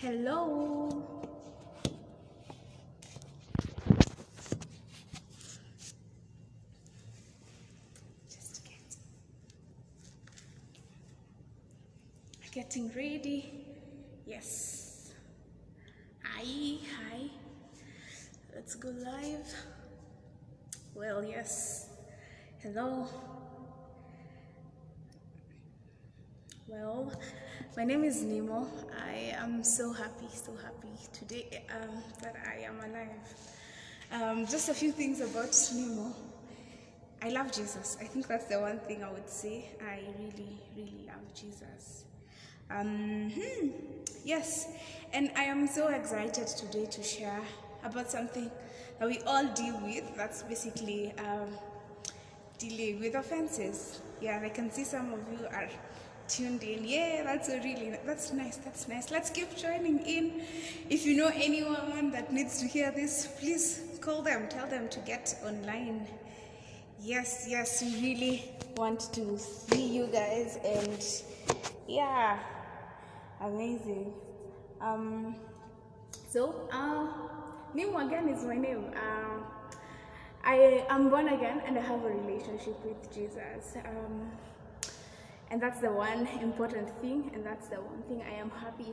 Hello. Just getting ready. Yes. Hi. Let's go live. Well, yes. Hello. Well, my name is Nemo. I am so happy today that I am alive. Just a few things about Nemo. I love Jesus. I think that's the one thing I would say. I really love Jesus. Yes, and I am so excited today to share about something that we all deal with. That's basically dealing with offenses. Yeah, I can see some of you are tuned in. Yeah, that's nice. Let's keep joining in. If you know anyone that needs to hear this, please call them, tell them to get online. Yes, we really want to see you guys, and yeah, amazing. Nemo again is my name. I am born again and I have a relationship with Jesus. And that's the one important thing, and that's the one thing I am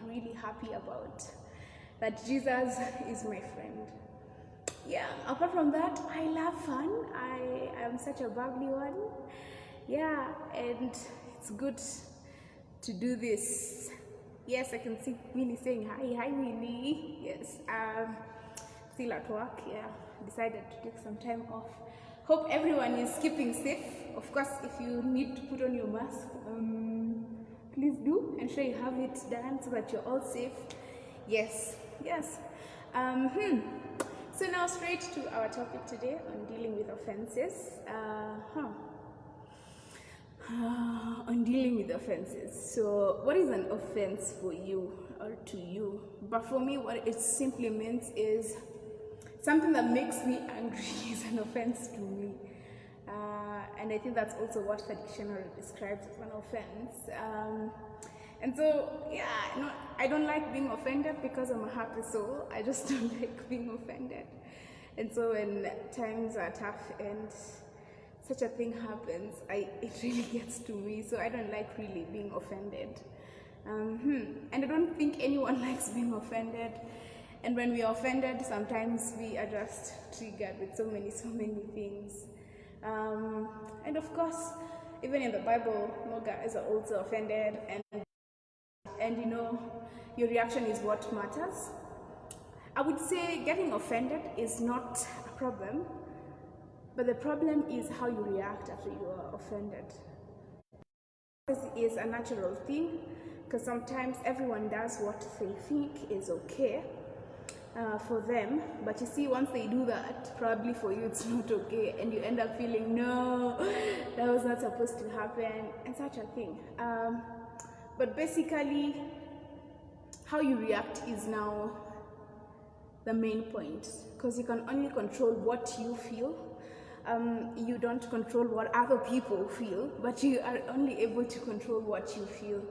really happy about. That Jesus is my friend. Yeah, apart from that, I love fun. I am such a bubbly one. Yeah, and it's good to do this. Yes, I can see Winnie saying hi Winnie. Yes, still at work. Yeah, decided to take some time off. Hope everyone is keeping safe. Of course, if you need to put on your mask, please do. Ensure you have it done so that you're all safe. Yes. So now straight to our topic today on dealing with offenses. On dealing with offenses. So what is an offense for you or to you? But for me, what it simply means is something that makes me angry is an offense to me. And I think that's also what the dictionary describes as an offense. And so, yeah, no, I don't like being offended because I'm a happy soul. I just don't like being offended. And so when times are tough and such a thing happens, it really gets to me. So I don't like really being offended. And I don't think anyone likes being offended. And when we are offended, sometimes we are just triggered with so many things. And of course, even in the Bible, no guys are also offended, and you know, your reaction is what matters. I would say getting offended is not a problem, but the problem is how you react after you are offended. This is a natural thing, because sometimes everyone does what they think is okay for them, but you see, once they do that, probably for you it's not okay, and you end up feeling, no, that was not supposed to happen, and such a thing. But basically, how you react is now the main point, because you can only control what you feel. You don't control what other people feel, but you are only able to control what you feel.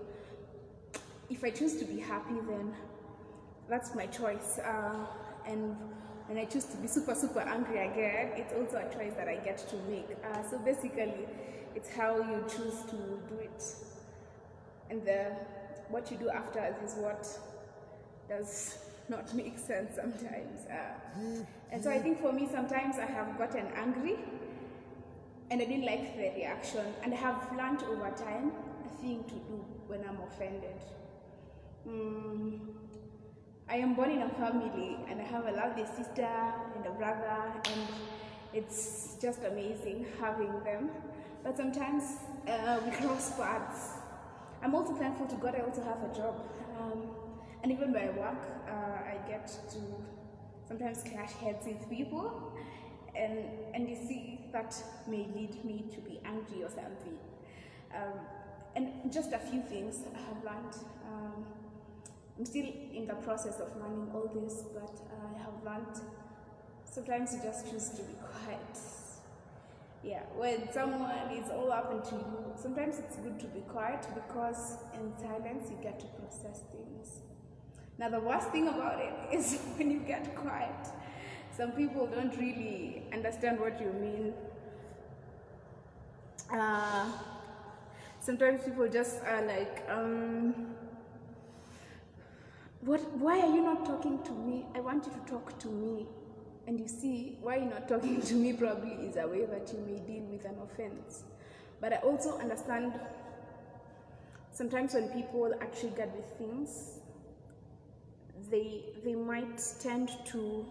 If I choose to be happy, then that's my choice. And when I choose to be super angry again, it's also a choice that I get to make. So basically, it's how you choose to do it. And what you do after is what does not make sense sometimes. And so I think for me, sometimes I have gotten angry and I didn't like the reaction, and I have learned over time a thing to do when I'm offended. I am born in a family and I have a lovely sister and a brother, and it's just amazing having them. But sometimes we cross paths. I'm also thankful to God I also have a job. And even by work, I get to sometimes clash heads with people, and you see, that may lead me to be angry or something. And just a few things I have learned. I'm still in the process of learning all this, but I have learned sometimes you just choose to be quiet. Yeah, when someone is all up into you, sometimes it's good to be quiet, because in silence you get to process things. Now the worst thing about it is when you get quiet. Some people don't really understand what you mean. Sometimes people just are like, why are you not talking to me? I want you to talk to me. And you see, why you're not talking to me probably is a way that you may deal with an offense. But I also understand sometimes when people actually get with things, they might tend to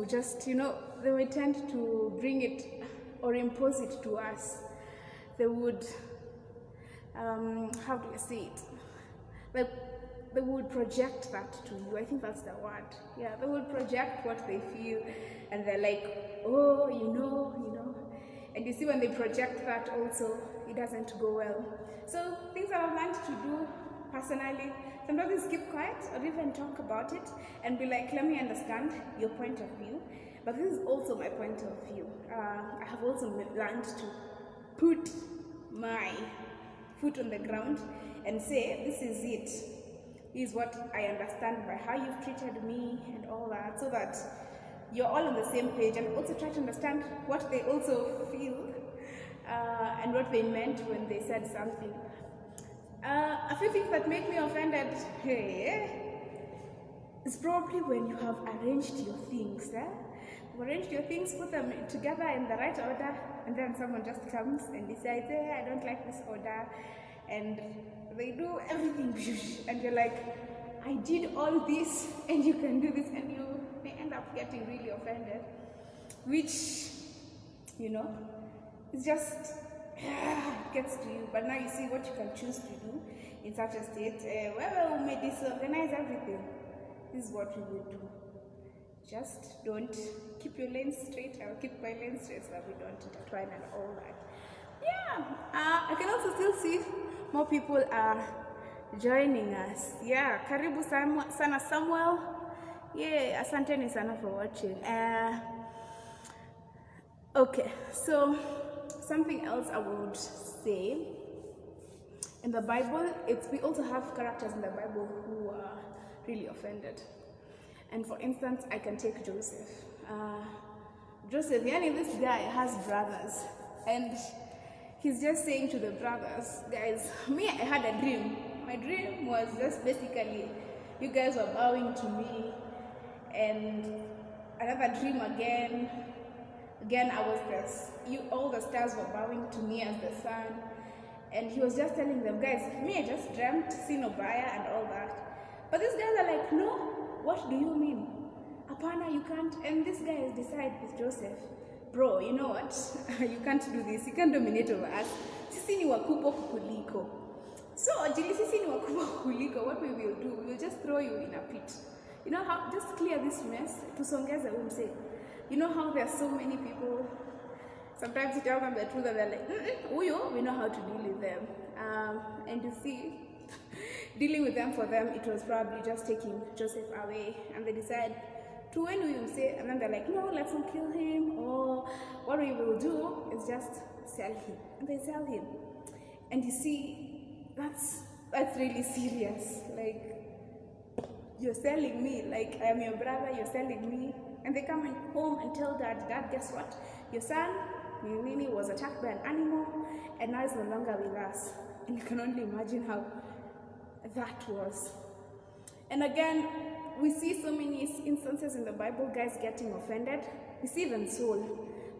just, they might tend to bring it or impose it to us. They would, how do I say it? Like, they would project that to you. I think that's the word. Yeah, they would project what they feel, and they're like, oh, you know. And you see, when they project that also, it doesn't go well. So things that I've learned to do personally, sometimes is keep quiet or even talk about it and be like, let me understand your point of view. But this is also my point of view. I have also learned to put my foot on the ground and say, this is it. This is what I understand by how you've treated me and all that, so that you're all on the same page, and also try to understand what they also feel and what they meant when they said something. A few things that make me offended, it's probably when you have arranged your things. You've arranged your things, put them together in the right order, and then someone just comes and decides, hey, I don't like this order, and they do everything, and you're like, I did all this, and you can do this, and you may end up getting really offended, which, it's just gets to you. But now you see what you can choose to do in such a state. Well, we may disorganize everything. This is what we will do. Just don't keep your lane straight. I'll keep my lane straight so that we don't intertwine and all that. Yeah, I can also still see more people are joining us. Yeah, karibu sana Samuel. Yeah, asanteni sana for watching. Okay, so something else I would say, in the Bible, we also have characters in the Bible who are really offended. And for instance, I can take Joseph. Joseph, this guy has brothers, and he's just saying to the brothers, guys, me, I had a dream. My dream was just basically, you guys were bowing to me, and another dream again, I was all the stars were bowing to me as the sun. And he was just telling them, guys, me, I just dreamt, seen Obaya and all that. But these guys are like, no, what do you mean? Apana, you can't. And this guy has decided with Joseph, bro, you know what? You can't do this. You can't dominate over us. Sisi ni wakubwa kukuliko. So, jili sisi ni wakubwa kukuliko, what we will do, we will just throw you in a pit. You know how, just clear this mess, tusongeze umse. You know how there are so many people, sometimes you tell them the truth and they're like, uyo, we know how to deal with them. And you see, dealing with them for them, it was probably just taking Joseph away, and they decide to when we will say, and then they're like, no, let's not kill him, or what we will do is just sell him. And they sell him. And you see, that's really serious. Like, you're selling me, like I am your brother, you're selling me. And they come home and tell Dad, guess what? Your son, Nini, was attacked by an animal, and now he's no longer with us. And you can only imagine how that was. And again, we see so many instances in the Bible, guys getting offended. We see even Saul,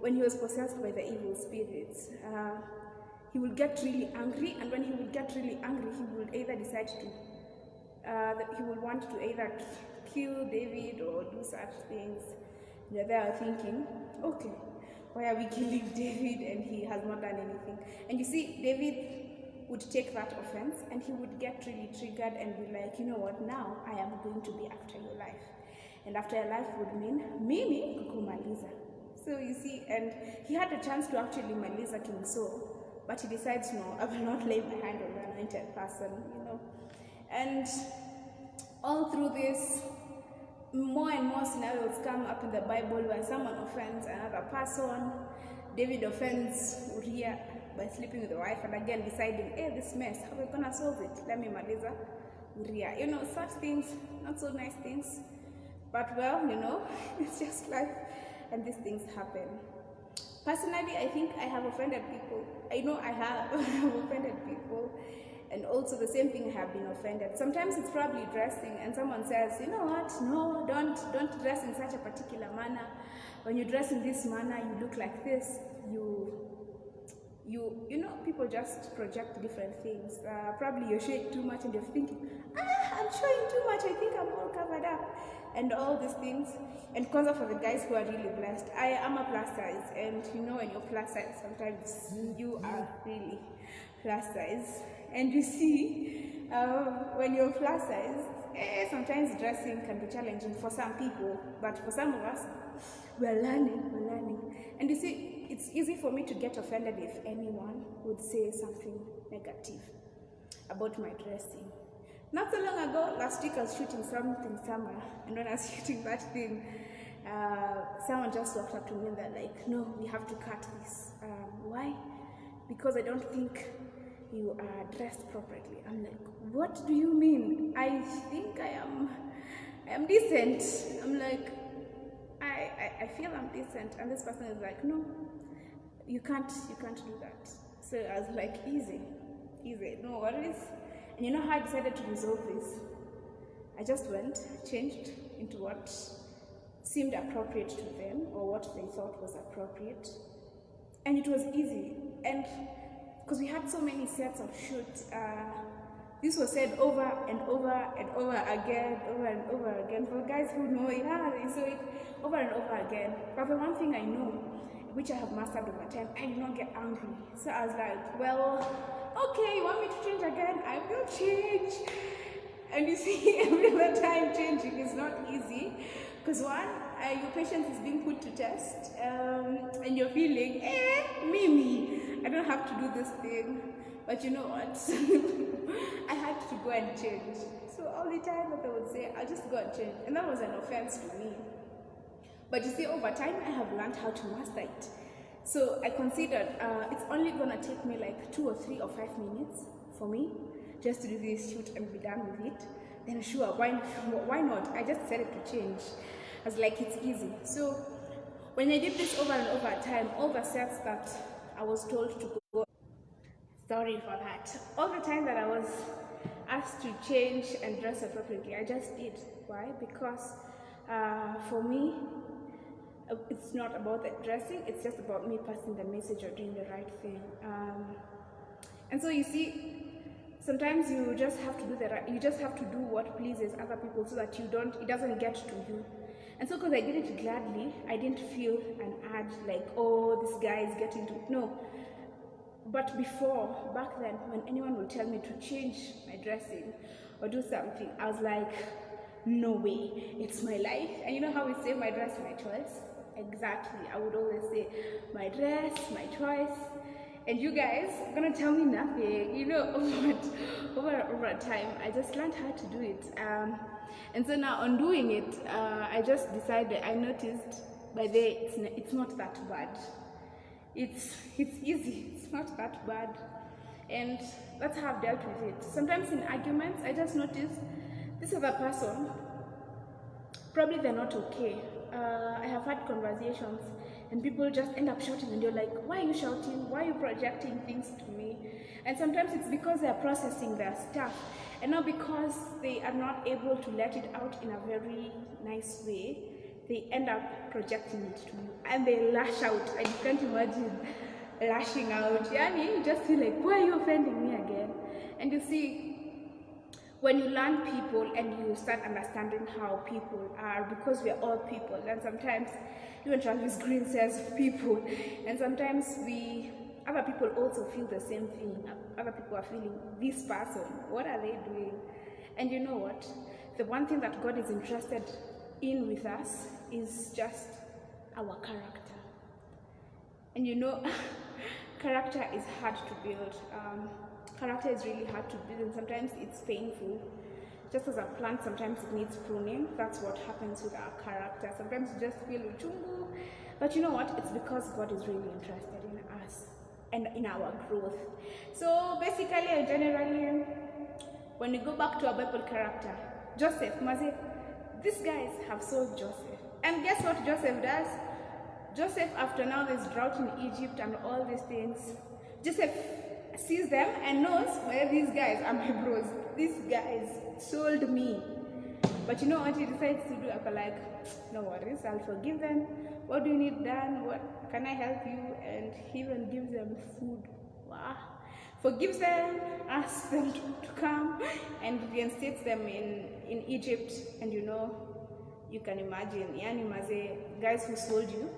when he was possessed by the evil spirits. He would get really angry, and when he would get really angry, he would either decide to, he would want to either kill David or do such things. They are thinking, okay, why are we killing David and he has not done anything? And you see, David would take that offense and he would get really triggered and be like, you know what, now I am going to be after your life. And after your life would mean mimi kukumaliza. So you see, and he had a chance to actually maliza King Saul, but he decides, no, I will not lay my hand on the anointed person, And all through this, more and more scenarios come up in the Bible where someone offends another person. David offends Uriah, by sleeping with the wife and again deciding, hey, this mess, how are we gonna solve it? Let me maliza uria. You know, such things, not so nice things. But well, you know, it's just life and these things happen. Personally, I think I have offended people. I know I have offended people. And also the same thing, I have been offended. Sometimes it's probably dressing and someone says, you know what, no, don't dress in such a particular manner. When you dress in this manner, you look like this. You know, people just project different things. Probably you're showing too much and you're thinking, I'm showing too much, I think I'm all covered up. And all these things. And because of the guys who are really blessed, I am a plus size. And you know, when you're plus size, sometimes you are really plus size. And you see, when you're plus size, sometimes dressing can be challenging for some people. But for some of us, we're learning. And you see, it's easy for me to get offended if anyone would say something negative about my dressing. Not so long ago, last week I was shooting something somewhere, and when I was shooting that thing, someone just walked up to me and they're like, no, we have to cut this. Why? Because I don't think you are dressed properly. I'm like, what do you mean? I think I am decent. I'm like, I feel I'm decent, and this person is like, no, you can't do that. So I was like, easy, no worries. And you know how I decided to resolve this? I just went, changed into what seemed appropriate to them or what they thought was appropriate, and it was easy. And because we had so many sets of shoots, this was said over and over again. For guys who know, yeah, they saw it over and over again. But the one thing I know, which I have mastered over time, I do not get angry. So I was like, well, okay, you want me to change again? I will change. And you see, every other time changing is not easy. Because one, your patience is being put to test, and you're feeling, Mimi, I don't have to do this thing. But you know what? I had to go and change. So all the time that I would say, I'll just go and change. And that was an offense to me. But you see, over time, I have learned how to master it. So I considered it's only going to take me like 2 or 3 or 5 minutes for me just to do this shoot and be done with it. Then sure, why not? I just decided to change. I was like, it's easy. So when I did this over and over time, all the sets that I was told to go, sorry for that. All the time that I was asked to change and dress appropriately, I just did. Why? Because for me, it's not about the dressing, it's just about me passing the message or doing the right thing. And so you see, sometimes you just have to do you just have to do what pleases other people so that it doesn't get to you. And so because I did it gladly, I didn't feel an urge like, oh, this guy is getting to, no. But back then, when anyone would tell me to change my dressing or do something, I was like, no way, it's my life. And you know how we say my dress, my choice? Exactly, I would always say, my dress, my choice. And you guys are gonna tell me nothing, you know, over time, I just learned how to do it. And so now on doing it, I just decided, I noticed by the way, it's not that bad. It's easy, it's not that bad. And that's how I've dealt with it. Sometimes in arguments, I just notice this other person, probably they're not okay. I have had conversations and people just end up shouting and you're like, why are you shouting? Why are you projecting things to me? And sometimes it's because they're processing their stuff and not because they are not able to let it out in a very nice way. They end up projecting it to you and they lash out. And you can't imagine lashing out. Yani, you just feel like, why are you offending me again? And you see, when you learn people and you start understanding how people are, because we are all people, and sometimes even Travis Green says people, and sometimes other people also feel the same thing. Other people are feeling, this person, what are they doing? And you know what? The one thing that God is interested in with us is just our character. And you know, character is hard to build. Character is really hard to build and sometimes it's painful. Just as a plant, sometimes it needs pruning. That's what happens with our character. Sometimes you just feel uchungu. But you know what? It's because God is really interested in us. and in our growth. So basically, generally, when we go back to our Bible character, Joseph, Maze, these guys have sold Joseph. And guess what Joseph does? Joseph, after now there's drought in Egypt and all these things, Joseph sees them and knows, well, these guys are my bros. These guys sold me. But you know what he decides to do? After like, no worries, I'll forgive them. What do you need done? What can I help you? And he even gives them food. Wow. Forgives them, asks them to come, and reinstates them in Egypt. And you know, you can imagine, yani maze, guys who sold you,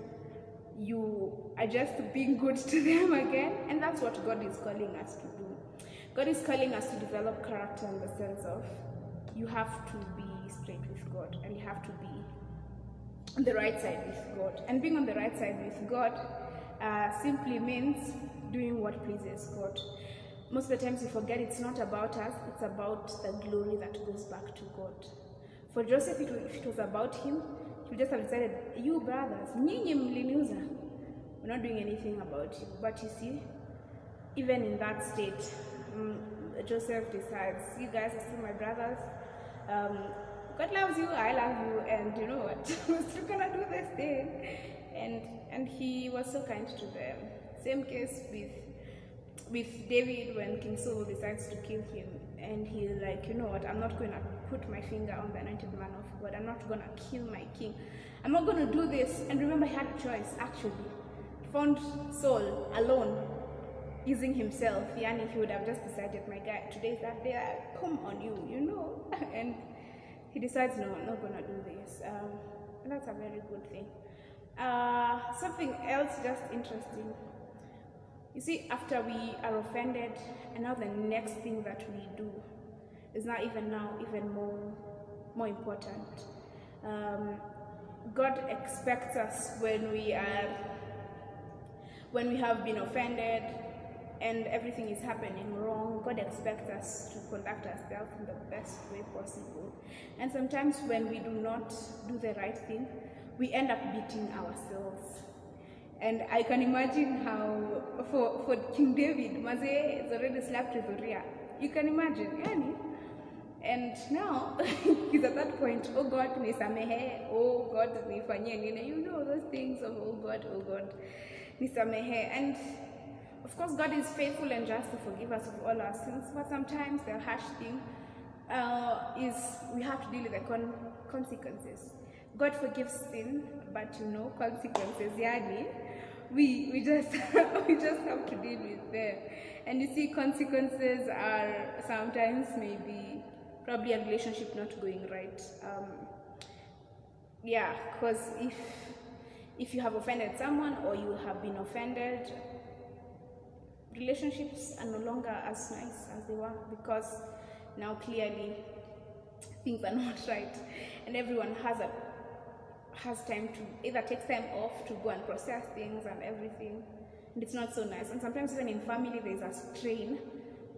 you are just being good to them again. And that's what God is calling us to do. God is calling us to develop character in the sense of you have to be straight with God, and you have to be on the right side with God. And being on the right side with God simply means doing what pleases God. Most of the times we forget it's not about us, it's about the glory that goes back to God. For Joseph, if it was about him, he would just have decided, you brothers, nyinyi mliniuza, we're not doing anything about you. But you see, even in that state, Joseph decides, you guys are still my brothers, God loves you, I love you, and you know what, we're still gonna do this thing. And he was so kind to them. Same case with David when King Saul decides to kill him, and he's like, you know what, I'm not going to put my finger on the anointed man of God. I'm not going to kill my king. I'm not going to do this. And remember, he had a choice, actually. He found Saul alone, using himself. Yani, he would have just decided, my guy, today's that day, I come on you, you know. And he decides, no, I'm not going to do this. And that's a very good thing. Something else just interesting. You see, after we are offended, and now the next thing that we do is even more important. God expects us when we have been offended and everything is happening wrong. God expects us to conduct ourselves in the best way possible. And sometimes when we do not do the right thing, we end up beating ourselves. And I can imagine how, for King David, Maze has already slapped with Uriah. You can imagine, yani? And now, he's at that point, oh God, nisamehe, oh God, nifanyie nini. You know those things of, oh God, nisamehe. And of course, God is faithful and just to forgive us of all our sins, but sometimes the harsh thing is we have to deal with the consequences. God forgives sin, but you know, consequences, yani, we just we just have to deal with them. And you see, consequences are sometimes maybe probably a relationship not going right. Yeah, because if you have offended someone or you have been offended, relationships are no longer as nice as they were, because now clearly things are not right, and everyone has time to either take time off to go and process things and everything, and it's not so nice. And sometimes even in family there's a strain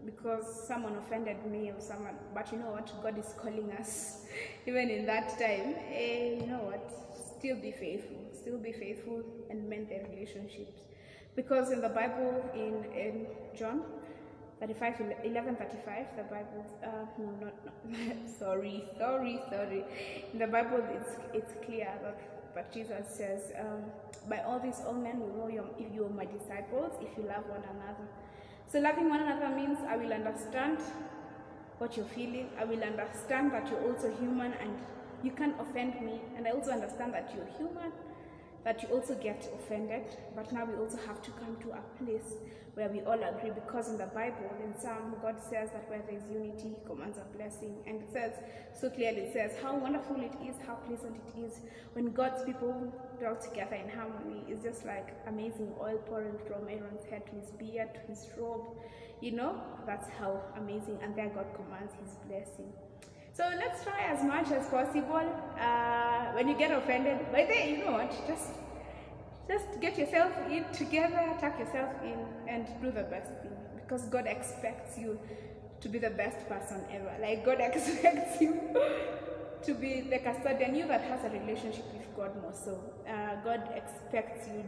because someone offended me or someone, but you know what, God is calling us even in that time, you know what, still be faithful and mend their relationships. Because in the Bible, in John 11:35, the Bible, sorry. In the Bible, it's clear but Jesus says, by all these, all men will know if you are my disciples, if you love one another. So loving one another means I will understand what you're feeling. I will understand that you're also human and you can offend me. And I also understand that you're human, that you also get offended. But now we also have to come to a place where we all agree, because in the Bible, in Psalm, God says that where there is unity, He commands a blessing. And it says, so clearly it says, how wonderful it is, how pleasant it is when God's people dwell together in harmony. It's just like amazing oil pouring from Aaron's head to his beard, to his robe. You know, that's how amazing. And there God commands His blessing. So let's try as much as possible. When you get offended, by the way, you know what, just get yourself in together, tuck yourself in, and do the best thing. Because God expects you to be the best person ever. Like, God expects you to be the custodian, you that has a relationship with God more so. God expects you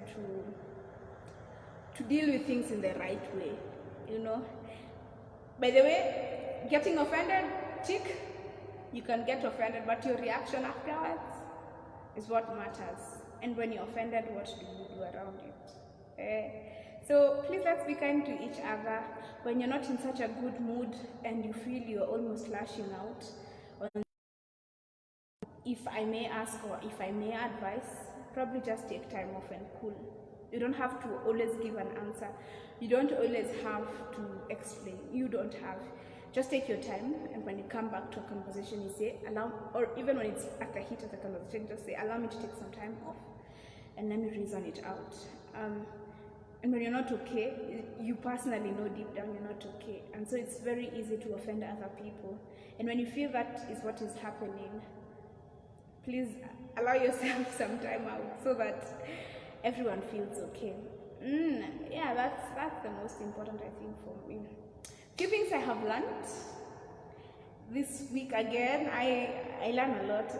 to deal with things in the right way, you know. By the way, getting offended, tick, you can get offended, but your reaction afterwards is what matters. And when you're offended, what do you do around it? So please, let's be kind to each other. When you're not in such a good mood and you feel you're almost lashing out, if I may ask or if I may advise, probably just take time off and cool. You don't have to always give an answer. You don't always have to explain. You don't have. Just take your time, and when you come back to a conversation, you say, allow, or even when it's at the heat of the conversation, just say, allow me to take some time off and let me reason it out. And when you're not okay, you personally know deep down you're not okay. And so it's very easy to offend other people. And when you feel that is what is happening, please allow yourself some time out so that everyone feels okay. Yeah, that's the most important, I think, for me. Few things I have learned this week again, I learn a lot,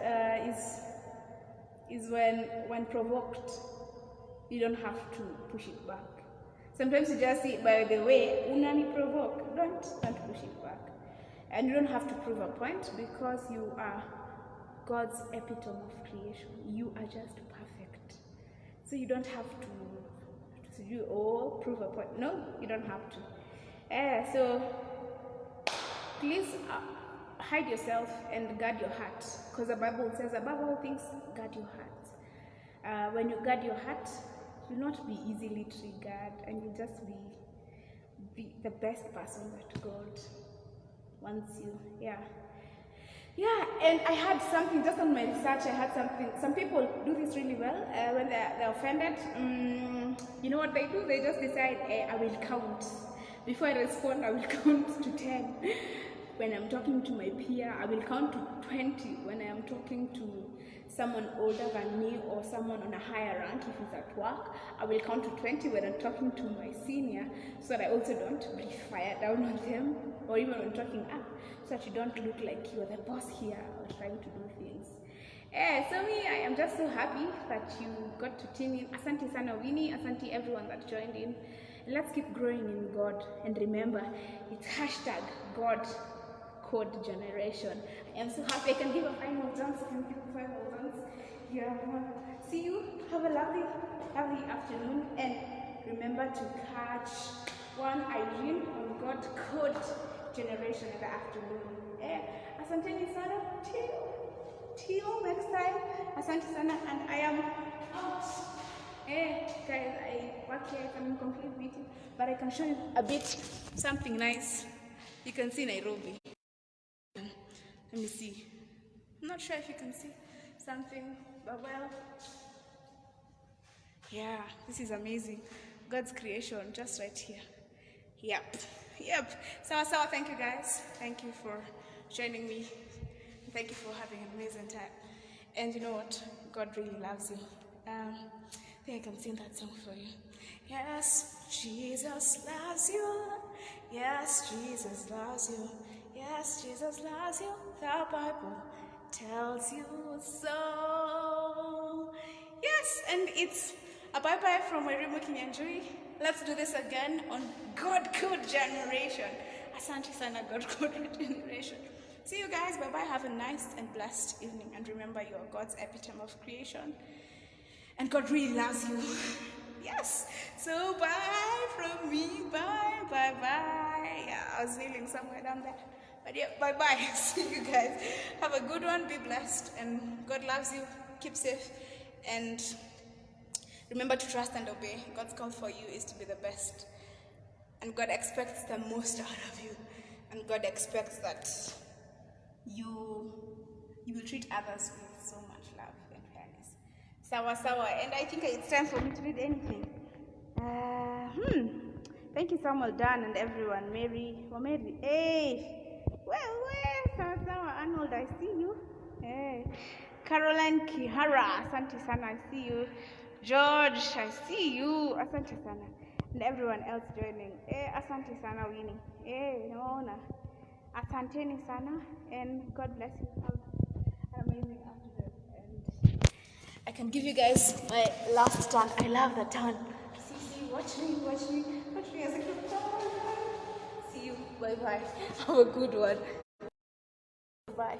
is when provoked, you don't have to push it back. Sometimes you just say, by the way, unani provoke, don't push it back. And you don't have to prove a point, because you are God's epitome of creation. You are just perfect. So you don't have to do prove a point. No, you don't have to. So please hide yourself and guard your heart, because the Bible says above all things, guard your heart. When you guard your heart, you'll not be easily triggered, and you'll just be the best person that God wants you. Yeah, and I had something, just on my research, I had something, some people do this really well, when they're offended, you know what they do? They just decide, I will count. Before I respond, I will count to 10. When I'm talking to my peer, I will count to 20. When I am talking to someone older than me or someone on a higher rank, if it's at work, I will count to 20 when I'm talking to my senior, so that I also don't breathe fire down on them, or even when talking up, so that you don't look like you're the boss here or trying to do things. So me, I am just so happy that you got to tune in. Asante sana Winnie, asante everyone that joined in. And let's keep growing in God. And remember, it's hashtag God Code Generation. I am so happy. I can give a final dance. I can give a final dance. Yeah. See you. Have a lovely afternoon. And remember to catch one Irene on God Code Generation in the afternoon. Asante sana. Till next time. Asante sana. And I am out. Guys, I work here, I'm in complete meeting, but I can show you a bit something nice. You can see Nairobi. Let me see. I'm not sure if you can see something, but well, yeah, this is amazing. God's creation, just right here. Yep. Sawa, thank you guys. Thank you for joining me. Thank you for having an amazing time. And you know what? God really loves you. I think I can sing that song for you. Yes, Jesus loves you. Yes, Jesus loves you. Yes, Jesus loves you. The Bible tells you so. Yes, and it's a bye-bye from Wairimu Kinyanjui. Let's do this again on God Code Generation. Asante sana, God Code Generation. See you guys. Bye-bye. Have a nice and blessed evening. And remember, you are God's epitome of creation. And God really loves you. Yes. So bye from me. Bye. Yeah, I was kneeling somewhere down there. But yeah, bye. See you guys. Have a good one. Be blessed. And God loves you. Keep safe. And remember to trust and obey. God's call for you is to be the best. And God expects the most out of you. And God expects that you will treat others with so much love and fairness. Sawa. And I think it's time for me to read anything. Thank you, Samuel, Dan, and everyone. Mary. Hey. Well, Sawa. Arnold, I see you. Hey. Caroline Kihara, asante sana, I see you. George, I see you. Asante sana. And everyone else joining. Asante sana, Winnie. Naona. Asanteni sana, and God bless you. Have an amazing afternoon. And I can give you guys my last turn. I love the turn. See Watch me as I go. See you. Bye bye. Have a good one. Bye.